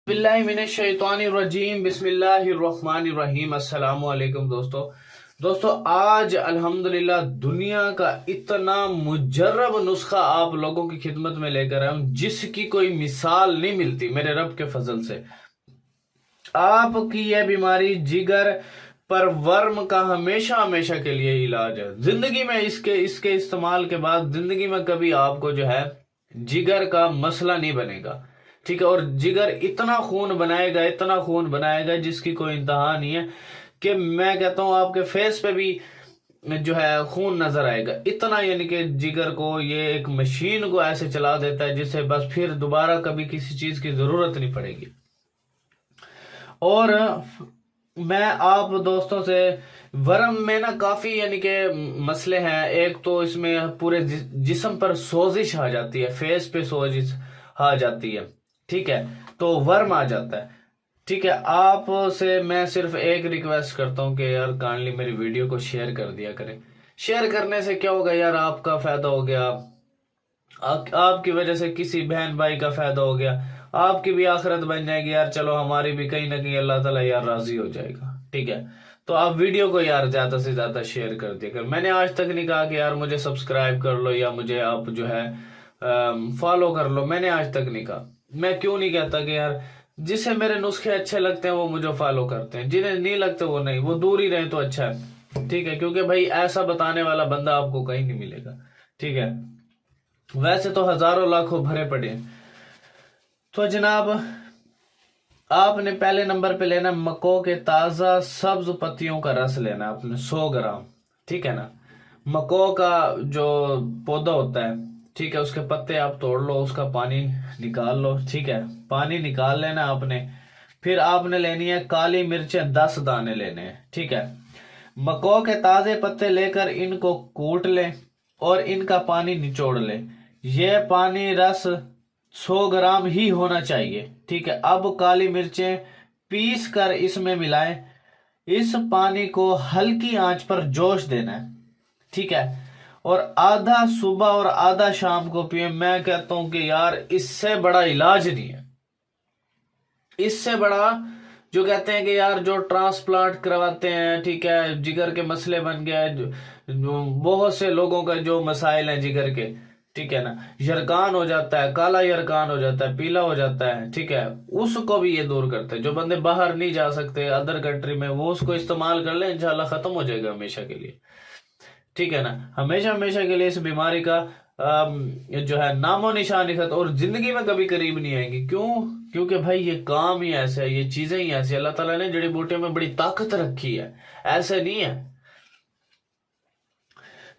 बिस्मिल्लाहिर्रहमानिर्रहीम बिस्मिल्लाहिर्रहमानिर्रहीम। अस्सलामु अलैकुम दोस्तों आज अल्हम्दुलिल्लाह दुनिया का इतना मुजर्रब नुस्खा आप लोगों की खिदमत में लेकर आया हूं जिसकी कोई मिसाल नहीं मिलती मेरे रब के फजल से। आपकी यह बीमारी जिगर पर वर्म का हमेशा हमेशा के लिए इलाज है। जिंदगी में इसके इस्तेमाल के बाद जिंदगी में कभी आपको जो है जिगर का मसला नहीं बनेगा, ठीक है। और जिगर इतना खून बनाएगा जिसकी कोई इंतहा नहीं है कि मैं कहता हूं आपके फेस पे भी जो है खून नजर आएगा इतना, यानी कि जिगर को ये एक मशीन को ऐसे चला देता है जिससे बस फिर दोबारा कभी किसी चीज की जरूरत नहीं पड़ेगी। और मैं आप दोस्तों से वर्म में ना काफी यानी कि मसले हैं। एक तो इसमें पूरे जिस्म पर सोजिश आ जाती है, फेस पे सोजिश आ जाती है, ठीक है, तो वर्म आ जाता है, ठीक है। आपसे मैं सिर्फ एक रिक्वेस्ट करता हूं कि यार काइंडली मेरी वीडियो को शेयर कर दिया करें। शेयर करने से क्या होगा यार, आपका फायदा हो गया, आपकी वजह से किसी बहन भाई का फायदा हो गया, आपकी भी आखिरत बन जाएगी यार। चलो हमारी भी कहीं ना कहीं अल्लाह ताला यार राजी हो जाएगा, ठीक है। तो आप वीडियो को यार ज्यादा से ज्यादा शेयर कर दिया कर। मैंने आज तक नहीं कहा कि यार मुझे सब्सक्राइब कर लो या मुझे आप जो है फॉलो कर लो, मैंने आज तक नहीं कहा। मैं क्यों नहीं कहता कि यार जिसे मेरे नुस्खे अच्छे लगते हैं वो मुझे फॉलो करते हैं, जिन्हें नहीं लगते वो नहीं, वो दूर ही रहे तो अच्छा है, ठीक है। क्योंकि भाई ऐसा बताने वाला बंदा आपको कहीं नहीं मिलेगा, ठीक है। वैसे तो हजारों लाखों भरे पड़े हैं। तो जनाब आपने पहले नंबर पे लेना मको के ताजा सब्ज पत्तियों का रस लेना आपने 100 ग्राम, ठीक है ना। मको का जो पौधा होता है, ठीक है, उसके पत्ते आप तोड़ लो, उसका पानी निकाल लो, ठीक है, पानी निकाल लेना आपने। फिर आपने लेनी है काली मिर्चें 10 दाने लेने हैं, ठीक है। मको के ताजे पत्ते लेकर इनको कूट लें और इनका पानी निचोड़ लें। यह पानी रस 100 ग्राम ही होना चाहिए, ठीक है। अब काली मिर्चें पीस कर इसमें मिलाएं। इस पानी को हल्की आंच पर जोश देना है, ठीक है, और आधा सुबह और आधा शाम को पिए। मैं कहता हूं कि यार इससे बड़ा इलाज नहीं है, इससे बड़ा जो कहते हैं कि यार जो ट्रांसप्लांट करवाते हैं, ठीक है, जिगर के मसले बन गया है, जो बहुत से लोगों का जो मसाइल हैं जिगर के, ठीक है ना, यरकान हो जाता है, काला यरकान हो जाता है, पीला हो जाता है, ठीक है, उसको भी ये दूर करते हैं। जो बंदे बाहर नहीं जा सकते अदर कंट्री में, वो उसको इस्तेमाल कर ले, इंशाल्लाह खत्म हो जाएगा हमेशा के लिए, ठीक है ना। हमेशा हमेशा के लिए इस बीमारी का जो है नामो निशान नहीं खत्म, और जिंदगी में कभी करीब नहीं आएगी। क्यों? क्योंकि भाई ये काम ही ऐसे है, ये चीजें ही ऐसी, अल्लाह ताला ने जड़ी बूटियों में बड़ी ताकत रखी है, ऐसे नहीं है।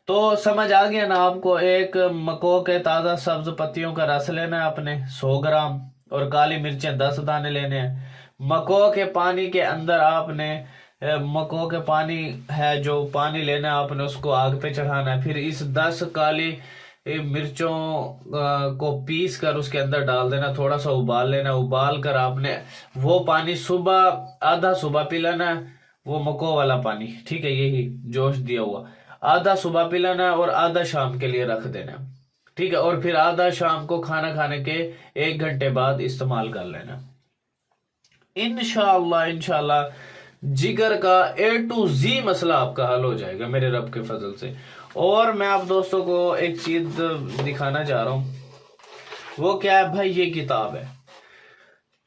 तो समझ आ गया ना आपको। एक मको के ताजा सब्ज पत्तियों का रस लेना है आपने 100 ग्राम, और काली मिर्चें 10 दाने लेने हैं। मको के पानी के अंदर आपने मको के पानी है जो पानी लेना है आपने, उसको आग पे चढ़ाना है। फिर इस 10 काली मिर्चों को पीस कर उसके अंदर डाल देना, थोड़ा सा उबाल लेना। उबाल कर आपने वो पानी सुबह आधा सुबह पी लेना है, वो मको वाला पानी, ठीक है, यही जोश दिया हुआ आधा सुबह पी लेना और आधा शाम के लिए रख देना, ठीक है। और फिर आधा शाम को खाना खाने के 1 घंटे बाद इस्तेमाल कर लेना। इंशाल्लाह जिगर का A to Z मसला आपका हल हो जाएगा मेरे रब के फजल से। और मैं आप दोस्तों को एक चीज दिखाना चाह रहा हूं, वो क्या है भाई, ये किताब है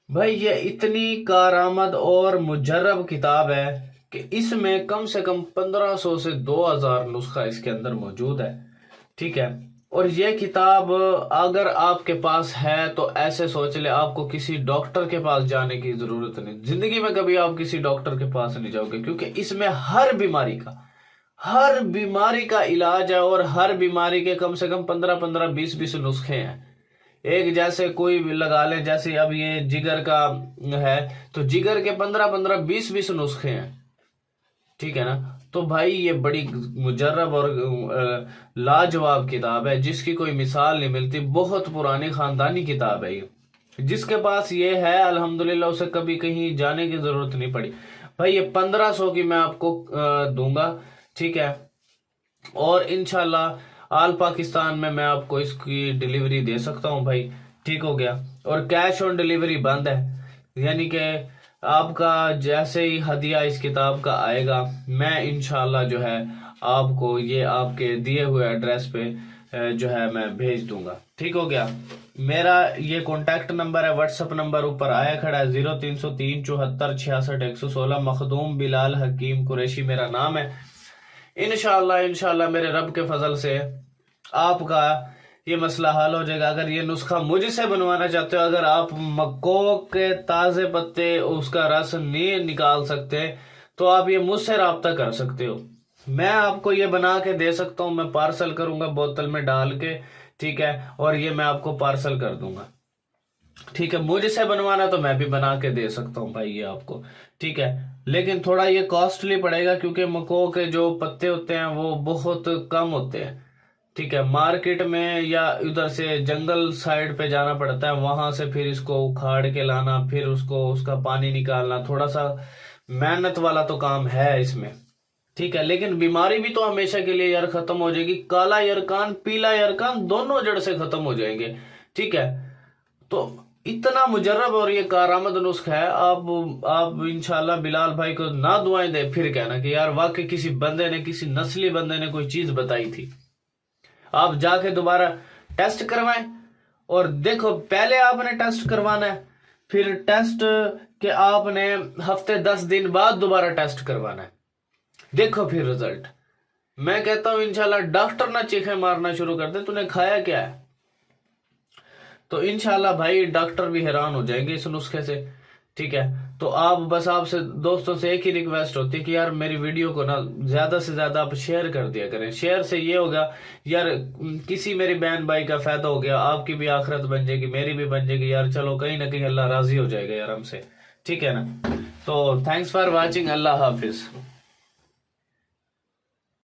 भाई, ये इतनी कारामद और मुजर्रब किताब है कि इसमें कम से कम 1500 से 2000 नुस्खा इसके अंदर मौजूद है, ठीक है। और ये किताब अगर आपके पास है तो ऐसे सोच ले, आपको किसी डॉक्टर के पास जाने की जरूरत नहीं, जिंदगी में कभी आप किसी डॉक्टर के पास नहीं जाओगे, क्योंकि इसमें हर बीमारी का इलाज है। और हर बीमारी के कम से कम 15-15, 20-20 नुस्खे हैं। एक जैसे कोई भी लगा ले, जैसे अब ये जिगर का है तो जिगर के 15-15, 20-20 नुस्खे हैं, ठीक है ना। तो भाई ये बड़ी मुजर्रब और लाजवाब किताब है जिसकी कोई मिसाल नहीं मिलती। बहुत पुरानी खानदानी किताब है ये, जिसके पास ये है अल्हम्दुलिल्लाह उसे कभी कहीं जाने की जरूरत नहीं पड़ी। भाई ये 1500 की मैं आपको दूंगा, ठीक है। और इंशाल्लाह ऑल पाकिस्तान में मैं आपको इसकी डिलीवरी दे सकता हूं भाई, ठीक हो गया। और कैश ऑन डिलीवरी बंद है, यानी कि आपका जैसे ही हदिया इस किताब का आएगा, मैं इंशाल्लाह जो है आपको ये आपके दिए हुए एड्रेस पे जो है मैं भेज दूंगा। ठीक हो गया। मेरा ये कॉन्टैक्ट नंबर है, व्हाट्सएप नंबर ऊपर आया खड़ा है 0303 74 66 116। मखदूम बिलाल हकीम कुरैशी मेरा नाम है। इंशाल्लाह मेरे रब के फजल से आपका ये मसला हल हो जाएगा। अगर ये नुस्खा मुझसे बनवाना चाहते हो, अगर आप मक्को के ताजे पत्ते उसका रस नहीं निकाल सकते, तो आप ये मुझसे राब्ता कर सकते हो। मैं आपको ये बना के दे सकता हूँ, मैं पार्सल करूंगा बोतल में डाल के, ठीक है, और ये मैं आपको पार्सल कर दूंगा। ठीक है, मुझसे बनवाना तो मैं भी बना के दे सकता हूँ भाई ये आपको। ठीक है, लेकिन थोड़ा ये कॉस्टली पड़ेगा क्योंकि मक्को के जो पत्ते होते हैं वो बहुत कम होते हैं। ठीक है, मार्केट में या उधर से जंगल साइड पे जाना पड़ता है, वहां से फिर इसको उखाड़ के लाना, फिर उसको उसका पानी निकालना, थोड़ा सा मेहनत वाला तो काम है इसमें। ठीक है, लेकिन बीमारी भी तो हमेशा के लिए यार खत्म हो जाएगी। काला यरकान पीला यरकान दोनों जड़ से खत्म हो जाएंगे। ठीक है, तो इतना मुजर्रब और ये कारआमद नुस्खा है। आप इंशाल्लाह बिलाल भाई को ना दुआएं दे फिर कहना कि यार वाकई किसी बंदे ने, किसी नस्ली बंदे ने कोई चीज बताई थी। आप जाके दोबारा टेस्ट करवाएं और देखो, पहले आपने टेस्ट करवाना है, फिर टेस्ट के आपने हफ्ते 10 दिन बाद दोबारा टेस्ट करवाना है। देखो फिर रिजल्ट। मैं कहता हूं इंशाल्लाह डॉक्टर ना चीखे मारना शुरू कर दे, तूने खाया क्या है। तो इंशाल्लाह भाई डॉक्टर भी हैरान हो जाएंगे इस नुस्खे से। ठीक है, तो आप बस, आपसे दोस्तों से एक ही रिक्वेस्ट होती है कि यार मेरी वीडियो को ना ज्यादा से ज्यादा आप शेयर कर दिया करें। शेयर से ये होगा यार, किसी मेरी बहन भाई का फायदा हो गया, आपकी भी आखिरत बन जाएगी, मेरी भी बन जाएगी यार। चलो कहीं ना कहीं अल्लाह राजी हो जाएगा यार हमसे। ठीक है ना। तो thanks for watching. Allah Hafiz.